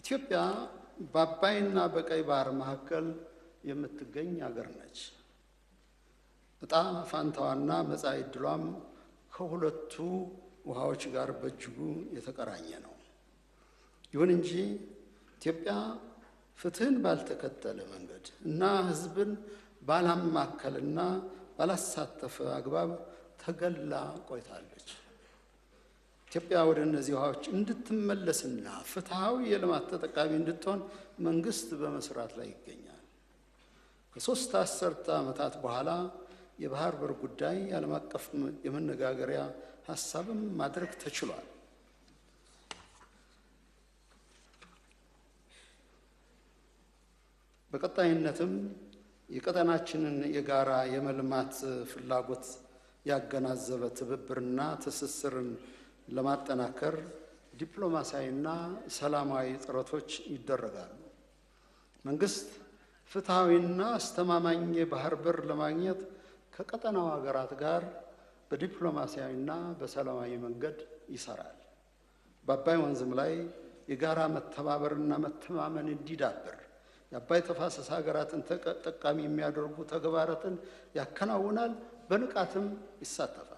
ኢትዮጵያ በአባይና በቀይ ባህር መካከል የምትገኝ ሀገር ነች። እጣ ፋንታዋና መጻኢ ዕድሏም ከሁለቱ ውሃዎች ጋር በእጅጉ የተቆራኘ ነው። ይሁን እንጂ ኢትዮጵያ ፍትህን ባልተከተለ መንገድ እና ሕዝብን ባላማከልና ባላሳተፈ አግባብ ተገላ ቆይታለች። ኢትዮጵያ ወደ እነዚህ ውሃዎች እንድትመለስና ፍትሃዊ የልማት ተጠቃሚ እንድትሆን መንግስት በመስራት ላይ ይገኛል። ከ3 አስርተ ዓመታት በኋላ የባህር በር ጉዳይ ዓለም አቀፍ የመነጋገሪያ ሀሳብም ማድረግ ተችሏል። በቀጣይነትም የቀጠናችንን የጋራ የመልማት ፍላጎት ያገናዘበ ትብብርና ትስስርን ለማጠናከር ዲፕሎማሲያዊና ሰላማዊ ጥረቶች ይደረጋሉ። መንግስት ፍትሃዊና አስተማማኝ የባህር በር ለማግኘት ከቀጠናው ሀገራት ጋር በዲፕሎማሲያዊና በሰላማዊ መንገድ ይሰራል። በአባይ ወንዝም ላይ የጋራ መተባበርና መተማመን እንዲዳብር የአባይ ተፋሰስ ሀገራትን ተጠቃሚ የሚያደርጉ ተግባራትን ያከናውናል፣ በንቃትም ይሳተፋል።